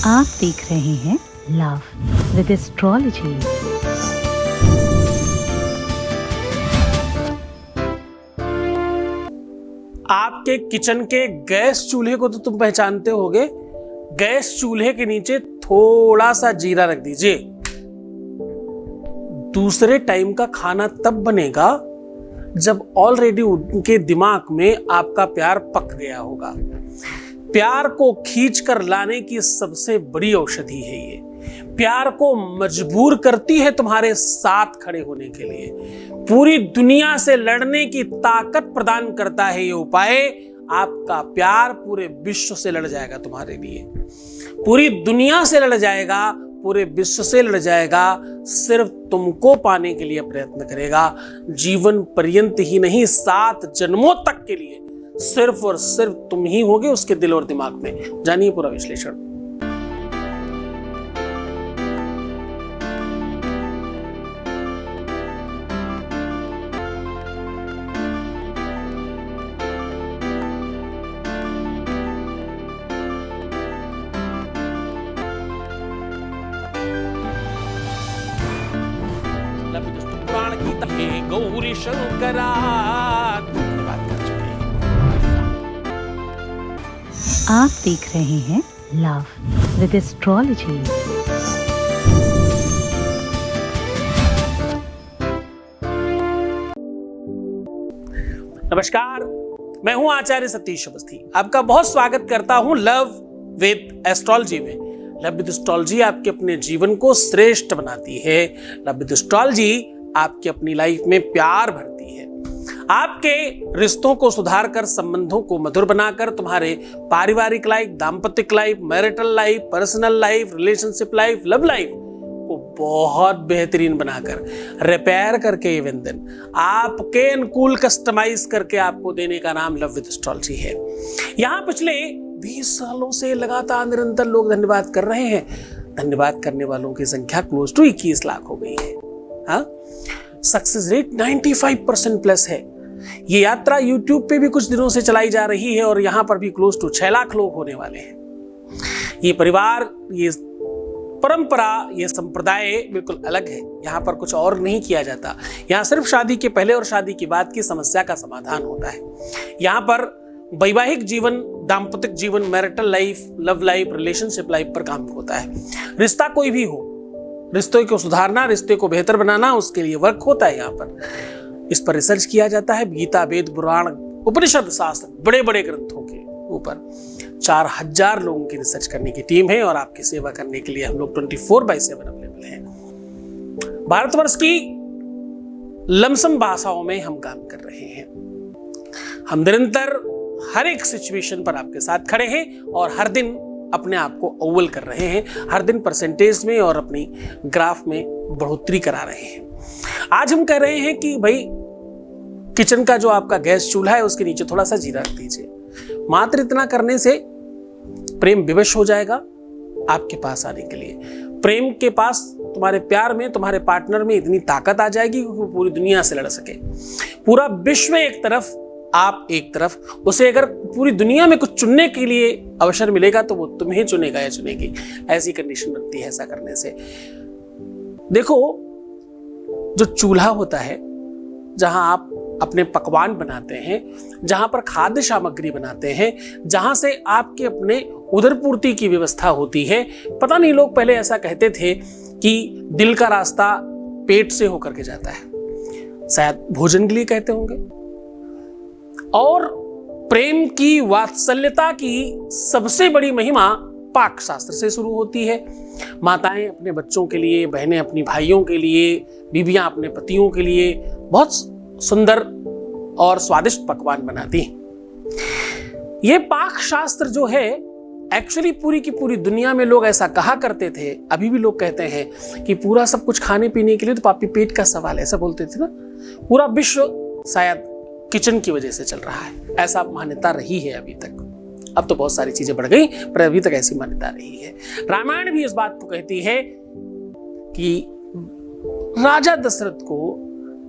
आप देख रहे हैं लव विद एस्ट्रोलॉजी। आपके किचन के गैस चूल्हे को तो तुम पहचानते होगे। गैस चूल्हे के नीचे थोड़ा सा जीरा रख दीजिए। दूसरे टाइम का खाना तब बनेगा जब ऑलरेडी उनके दिमाग में आपका प्यार पक गया होगा। प्यार को खींच कर लाने की सबसे बड़ी औषधि है ये। प्यार को मजबूर करती है तुम्हारे साथ खड़े होने के लिए। पूरी दुनिया से लड़ने की ताकत प्रदान करता है ये उपाय। आपका प्यार पूरे विश्व से लड़ जाएगा तुम्हारे लिए। पूरी दुनिया से लड़ जाएगा, पूरे विश्व से लड़ जाएगा। सिर्फ तुमको पाने के लिए प्रयत्न करेगा। जीवन पर्यंत ही नहीं, 7 जन्मों तक के लिए सिर्फ और सिर्फ तुम ही होगे उसके दिल और दिमाग में। जानिए पूरा विश्लेषण। पुराण की गौरी शंकरा धन्यवाद कर चुके हैं। आप देख रहे हैं लव विद एस्ट्रोलॉजी। नमस्कार, मैं हूं आचार्य सतीश अवस्थी। आपका बहुत स्वागत करता हूं लव विद एस्ट्रोलॉजी में। लव विद एस्ट्रोलॉजी आपके अपने जीवन को श्रेष्ठ बनाती है। लव विद एस्ट्रोलॉजी आपकी अपनी लाइफ में प्यार भरती है। आपके रिश्तों को सुधार कर, संबंधों को मधुर बनाकर, तुम्हारे पारिवारिक लाइफ, दाम्पत्य life, marital life, personal life, relationship life, love life को बहुत बेहतरीन बनाकर, रिपेयर करके, इवन देन आपके अनुकूल कस्टमाइज करके आपको देने का नाम लव विद एस्ट्रोलॉजी है। यहाँ पिछले 20 सालों से लगातार निरंतर लोग धन्यवाद कर रहे हैं। धन्यवाद करने वालों की संख्या क्लोज टू 21 लाख हो गई है। हाँ, सक्सेस रेट 95% प्लस है। ये यात्रा YouTube पे भी कुछ दिनों से चलाई जा रही है और यहाँ पर भी क्लोज टू 6 लाख लोग होने वाले हैं। ये परिवार, ये परंपरा, ये संप्रदाय बिल्कुल अलग है। यहाँ पर कुछ और नहीं किया जाता। यहाँ सिर्फ शादी के पहले और शादी के बाद की समस्या का समाधान होता है। यहाँ पर वैवाहिक जीवन, दाम्पत्य जीवन, marital life, love life, relationship life पर काम होता है। रिश्ता कोई भी हो, रिश्ते को सुधारना, रिश्ते को बेहतर बनाना, उसके लिए वर्क होता है। यहाँ पर इस पर रिसर्च किया जाता है। गीता, वेद, पुराण, उपनिषद, शास्त्र, बड़े बड़े ग्रंथों के ऊपर 4000 लोगों की रिसर्च करने की टीम है और आपकी सेवा करने के लिए हम लोग 24/7 अवेलेबल हैं। भारतवर्ष की लमसम भाषाओं में हम काम कर रहे हैं। हम निरंतर हर एक सिचुएशन पर आपके साथ खड़े हैं और हर दिन अपने आप को अव्वल कर रहे हैं। हर दिन परसेंटेज में और अपनी ग्राफ में बढ़ोतरी करा रहे हैं। आज हम कह रहे हैं कि भाई किचन का जो आपका गैस चूल्हा है उसके नीचे थोड़ा सा जीरा रख दीजिए। मात्र इतना करने से प्रेम विवश हो जाएगा आपके पास आने के लिए। प्रेम के पास, तुम्हारे प्यार में, तुम्हारे पार्टनर में इतनी ताकत आ जाएगी कि वो पूरी दुनिया से लड़ सके। पूरा विश्व एक तरफ, आप एक तरफ। उसे अगर पूरी दुनिया में कुछ चुनने के लिए अवसर मिलेगा तो वो तुम्हें चुनेगा या चुनेगी। ऐसी कंडीशन बनती है ऐसा करने से। देखो, जो चूल्हा होता है, जहां आप अपने पकवान बनाते हैं, जहां पर खाद्य सामग्री बनाते हैं, जहां से आपके अपने उदर पूर्ति की व्यवस्था होती है। पता नहीं, लोग पहले ऐसा कहते थे कि दिल का रास्ता पेट से होकर के जाता है। शायद भोजन के लिए कहते होंगे। और प्रेम की, वात्सल्यता की सबसे बड़ी महिमा पाक शास्त्र से शुरू होती है। माताएं अपने बच्चों के लिए, बहनें अपनी भाइयों के लिए, बीवियां अपने पतियों के लिए बहुत सुंदर और स्वादिष्ट पकवान बनाती हैं। ये पाक शास्त्र जो है, एक्चुअली पूरी की पूरी दुनिया में लोग ऐसा कहा करते थे, अभी भी लोग कहते हैं कि पूरा सब कुछ खाने पीने के लिए तो पापी पेट का सवाल है, ऐसा बोलते थे ना। पूरा विश्व शायद किचन की वजह से चल रहा है, ऐसा मान्यता रही है अभी तक। अब तो बहुत सारी चीजें बढ़ गई, पर अभी तक ऐसी मान्यता रही है। रामायण भी इस बात को कहती है कि राजा दशरथ को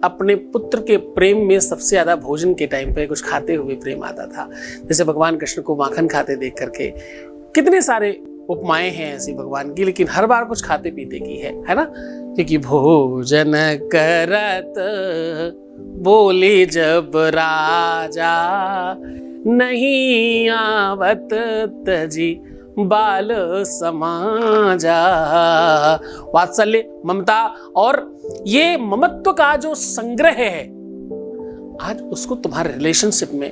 अपने पुत्र के प्रेम में सबसे ज्यादा भोजन के टाइम पे कुछ खाते हुए प्रेम आता था। जैसे भगवान कृष्ण को माखन खाते देख करके कितने सारे उपमाएं हैं ऐसी भगवान की, लेकिन हर बार कुछ खाते पीते की है ना। क्योंकि भोजन करत बोले जब राजा, नहीं आवत तजी बाल समाजा। वात्सल्य, ममता और ये ममत्व का जो संग्रह है, आज उसको तुम्हारे रिलेशनशिप में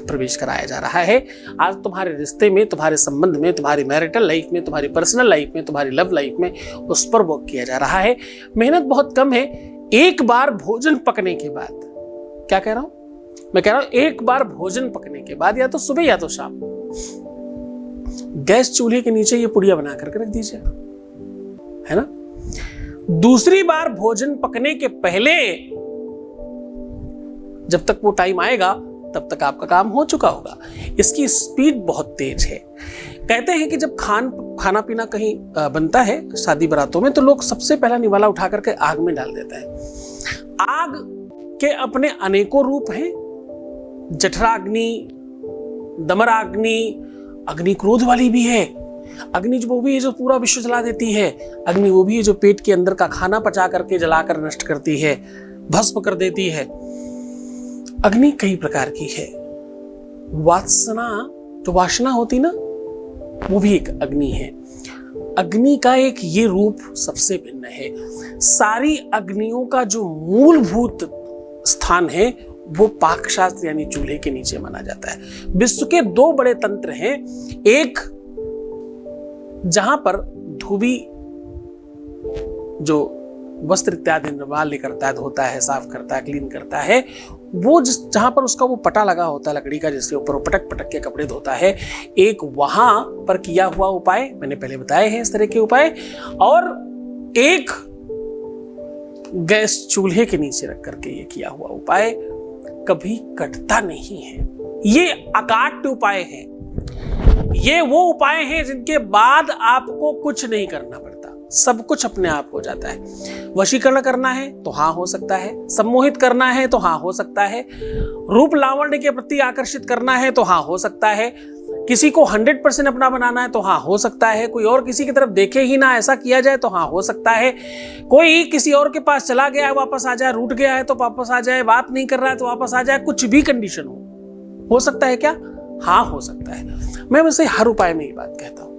प्रवेश कराया जा रहा है। आज तुम्हारे रिश्ते में, तुम्हारे संबंध में, तुम्हारी मैरिटल लाइफ में, तुम्हारी पर्सनल लाइफ में, तुम्हारी लव लाइफ में उस पर वर्क किया जा रहा है। मेहनत बहुत कम है। एक बार भोजन पकने के बाद, क्या कह रहा हूं मैं, कह रहा हूं एक बार भोजन पकने के बाद, या तो सुबह या तो शाम, गैस चूल्हे के नीचे ये पुड़िया बना करके रख दीजिए, है ना। दूसरी बार भोजन पकने के पहले, जब तक वो टाइम आएगा तब तक आपका काम हो चुका होगा। इसकी स्पीड बहुत तेज है। कहते हैं कि जब खाना पीना कहीं बनता है शादी बारातों में, तो लोग सबसे पहला निवाला उठा करके आग में डाल देते हैं। आग के अपने अनेकों रूप हैं। जठराग्नि, दमराग्नि, अग्नि क्रोध वाली भी है। अग्नि जो वो भी है जो पूरा विश्व जला देती है। अग्नि वो भी है जो पेट के अंदर का खाना पचा करके जलाकर नष्ट करती है, भस्म कर देती है। अग्नि कई प्रकार की है। वासना, जो वासना होती ना, वो भी एक अग्नि है। अग्नि का एक ये रूप सबसे भिन्न है। सारी अग्नियों का जो मूलभूत स्थान है वो पाक शास्त्र यानी चूल्हे के नीचे माना जाता है। विश्व के दो बड़े तंत्र हैं। एक जहां पर धोबी जो वस्त्र इत्यादि निर्माल्य करता है, धोता है, साफ करता है, क्लीन करता है, वो जहां पर उसका वो पटा लगा होता है लकड़ी का, जिसके ऊपर वो पटक पटक के कपड़े धोता है, एक वहां पर किया हुआ उपाय, मैंने पहले बताए हैं इस तरह के उपाय, और एक गैस चूल्हे के नीचे रख करके ये किया हुआ उपाय कभी कटता नहीं है। ये अकाट्य उपाय है। ये वो उपाय हैं जिनके बाद आपको कुछ नहीं करना पड़ता, सब कुछ अपने आप हो जाता है। वशीकरण करना है तो हाँ हो सकता है, सम्मोहित करना है तो हाँ हो सकता है, रूप लावण्य के प्रति आकर्षित करना है तो हाँ हो सकता है, किसी को 100% अपना बनाना है तो हाँ हो सकता है, कोई और किसी की तरफ देखे ही ना ऐसा किया जाए तो हाँ हो सकता है, कोई किसी और के पास चला गया है वापस आ जाए, रूठ गया है तो वापस आ जाए, बात नहीं कर रहा है तो वापस आ जाए, कुछ भी कंडीशन हो सकता है क्या? हाँ हो सकता है। मैं वैसे हर उपाय में ये बात कहता हूं।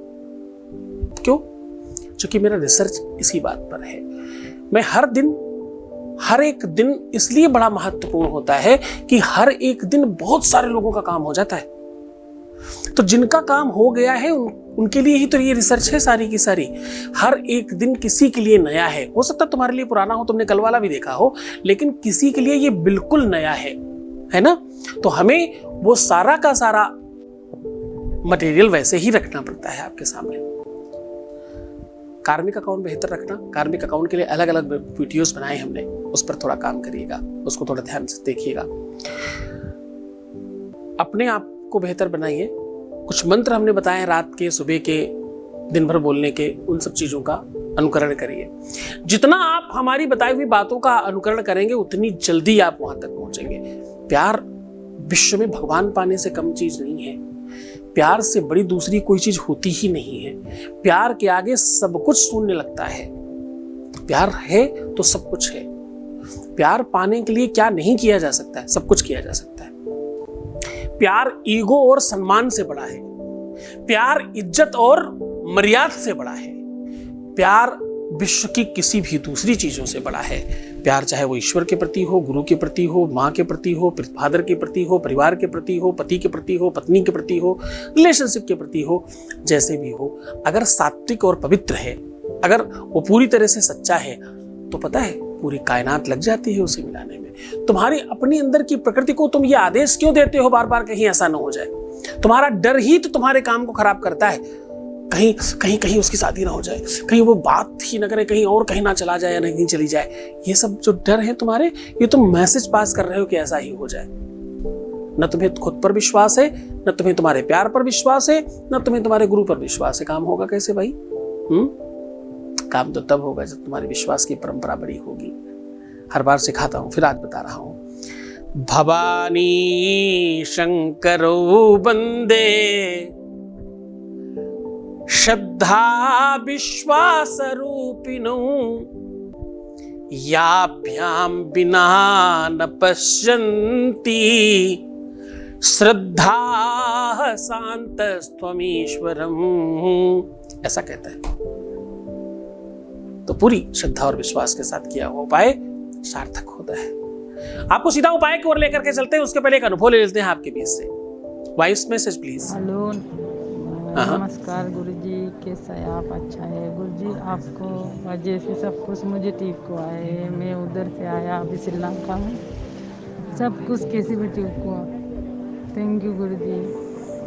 क्यों? क्योंकि मेरा रिसर्च इसी बात पर है। मैं हर एक दिन इसलिए बड़ा महत्वपूर्ण होता है कि हर एक दिन बहुत सारे लोगों का काम हो जाता है। तो जिनका काम हो गया है उनके लिए ही तो ये रिसर्च है सारी की सारी। हर एक दिन किसी के लिए नया है। हो सकता है तुम्हारे लिए पुराना हो, तुमने कल वाला भी देखा हो, लेकिन किसी के लिए ये बिल्कुल नया है ना। तो हमें वो सारा का सारा मटेरियल वैसे ही रखना पड़ता है आपके सामने। कार्मिक अकाउंट बेहतर रखना, कार्मिक अकाउंट के लिए अलग अलग वीडियोस बनाए हमने, उस पर थोड़ा काम करिएगा, उसको थोड़ा ध्यान से देखिएगा। अपने आप को बेहतर बनाइए। कुछ मंत्र हमने बताए हैं रात के, सुबह के, दिन भर बोलने के, उन सब चीजों का अनुकरण करिए। जितना आप हमारी बताई हुई बातों का अनुकरण करेंगे उतनी जल्दी आप वहां तक पहुंचेंगे। प्यार विश्व में भगवान पाने से कम चीज नहीं है। प्यार से बड़ी दूसरी कोई चीज होती ही नहीं है। प्यार के आगे सब कुछ शून्य लगता है। प्यार है तो सब कुछ है। प्यार पाने के लिए क्या नहीं किया जा सकता है? सब कुछ किया जा सकता है। प्यार ईगो और सम्मान से बड़ा है। प्यार इज्जत और मर्यादा से बड़ा है। प्यार विश्व की किसी भी दूसरी चीजों से बड़ा है। प्यार चाहे वो ईश्वर के प्रति हो, गुरु के प्रति हो, माँ के प्रति हो, फादर के प्रति हो, परिवार के प्रति हो, पति के प्रति हो, पत्नी के प्रति हो, रिलेशनशिप के प्रति हो, जैसे भी हो, अगर सात्विक और पवित्र है, अगर वो पूरी तरह से सच्चा है, तो पता है पूरी कायनात लग जाती है उसे मिलाने में। तुम्हारी अपनी अंदर की प्रकृति को तुम ये आदेश क्यों देते हो बार बार कहीं ऐसा ना हो जाए? तुम्हारा डर ही तो तुम्हारे काम को खराब करता है। कहीं उसकी शादी ना हो जाए, कहीं वो बात ही ना करे, कहीं और कहीं ना चला जाए या नहीं चली जाए। ये सब जो डर है तुम्हारे, ये तुम मैसेज पास कर रहे हो कि ऐसा ही हो जाए। न तुम्हें खुद पर विश्वास है, न तुम्हें तुम्हारे प्यार पर विश्वास है, न तुम्हें तुम्हारे गुरु पर विश्वास है। काम होगा कैसे भाई? काम तो तब होगा जब तुम्हारे विश्वास की परंपरा बड़ी होगी। हर बार सिखाता हूं, फिर आज बता रहा हूं। भवानी शंकरो बंदे श्रद्धा विश्वास रूपिणो याभ्याम बिना न पश्यन्ति श्रद्धा शांतस्त्वमीश्वरम्, ऐसा कहता है। तो पूरी श्रद्धा और विश्वास के साथ किया हुआ उपाय सार्थक होता है। आपको सीधा उपाय की ओर लेकर के चलते हैं, उसके पहले एक अनुभव ले लेते हैं आपके बीच से। Voice message please. हेलो, नमस्कार गुरुजी, कैसा है आप? अच्छा है गुरुजी, आपको वजह से सब कुछ मुझे ठीक हुआ है। मैं उधर से आया, अभी श्रीलंका में, सब कुछ कैसे भी ठीक हुआ। थैंक यू गुरुजी,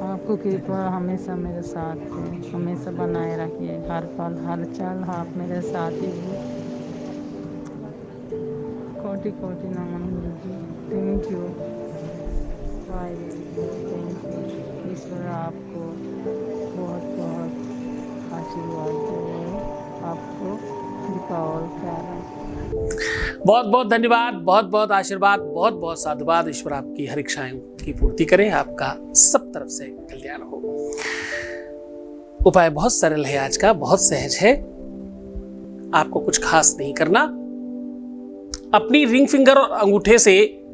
आपको कृपा हमेशा मेरे साथ है, हमेशा बनाए रखिए, हर पल हर चाल आप मेरे साथ ही हो। कोटि कोटि नमन गुरुजी, thank you, bye, thank you. ईश्वर आपको बहुत बहुत आशीर्वाद दे, आपको कृपा और प्यार। बहुत बहुत धन्यवाद, बहुत बहुत आशीर्वाद, बहुत बहुत साधुवाद। ईश्वर आपकी हर इच्छाएं की पूर्ति करे, आपका सब तरफ से कल्याण हो। उपाय बहुत सरल है आज का, बहुत सहज है। आपको कुछ खास नहीं करना। अपनी रिंग फिंगर और अंगूठे से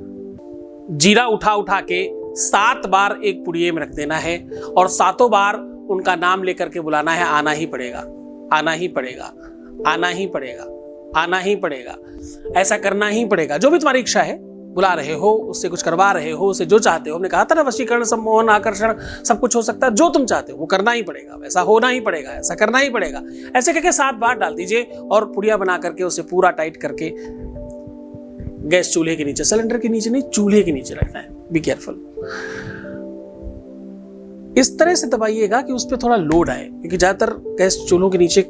जीरा उठा उठा के 7 बार एक पुड़िये में रख देना है और 7 बार उनका नाम लेकर के बुलाना है। आना ही पड़ेगा, आना ही पड़ेगा, आना ही पड़ेगा, आना ही पड़ेगा, ऐसा करना ही पड़ेगा। जो भी तुम्हारी इच्छा है, बुला रहे हो, उससे कुछ करवा रहे हो, उससे जो चाहते हो, हमने कहा था ना वशीकरण, सम्मोहन, आकर्षण सब कुछ हो सकता है। जो तुम चाहते हो वो करना ही पड़ेगा, वैसा होना ही पड़ेगा, ऐसा करना ही पड़ेगा। ऐसे करके 7 बार डाल दीजिए और पुड़िया बना करके उसे पूरा टाइट करके गैस चूल्हे के नीचे, सिलेंडर के नीचे नहीं, चूल्हे के नीचे रखना है। Be careful. इस तरह से दबाइएगा कि उस पर थोड़ा लोड आए, क्योंकि ज्यादातर गैस चूल्हों के नीचे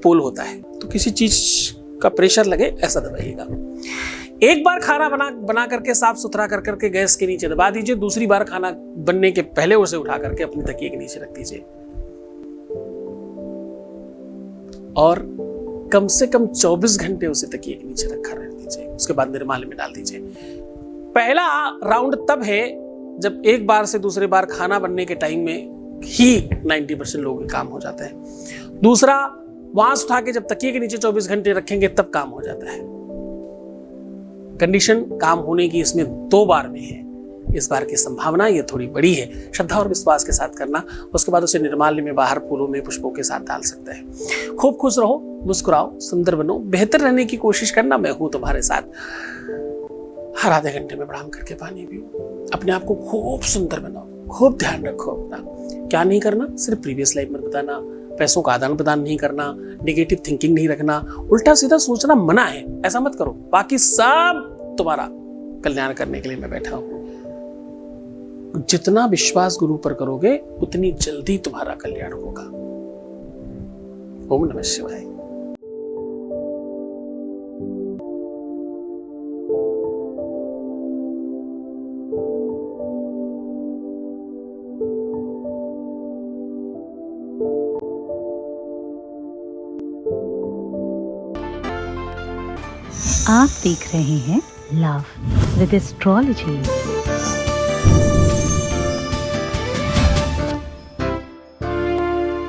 पोल होता है, तो किसी चीज का प्रेशर लगे ऐसा दबाइएगा। एक बार खाना बना करके साफ सुथरा कर करके गैस के नीचे दबा दीजिए। दूसरी बार खाना बनने के पहले उसे उठा करके अपनी तकिए के नीचे रख दीजिए और कम से कम 24 घंटे उसे तकिए के नीचे रखा रहने दीजिए। उसके बाद निर्माल्य में डाल दीजिए। पहला राउंड तब है जब एक बार से दूसरे बार खाना बनने के टाइम में ही 90% लोगों के काम हो जाता है। दूसरा, वहां से उठा के जब तकिए के नीचे 24 घंटे रखेंगे तब काम हो जाता है। कंडीशन काम होने की इसमें 2 बार में है। इस बार की संभावना ये थोड़ी बड़ी है। श्रद्धा और विश्वास के साथ करना। उसके बाद उसे निर्माल्य में, बाहर फूलों में, पुष्पों के साथ डाल सकते हैं। खूब खुश रहो, मुस्कुराओ, सुंदर बनो, बेहतर रहने की कोशिश करना। मैं हूं तुम्हारे साथ। हर आधे घंटे में प्रणाम करके पानी पियो। अपने आप को खूब सुंदर बनाओ, खूब ध्यान रखो अपना। क्या नहीं करना? सिर्फ प्रीवियस लाइफ मत बताना, पैसों का आदान प्रदान नहीं करना, नेगेटिव थिंकिंग नहीं रखना, उल्टा सीधा सोचना मना है, ऐसा मत करो। बाकी सब तुम्हारा कल्याण करने के लिए मैं बैठा हूं। जितना विश्वास गुरु पर करोगे उतनी जल्दी तुम्हारा कल्याण होगा। ओम नमः शिवाय। आप देख रहे हैं लव विद एस्ट्रोलॉजी।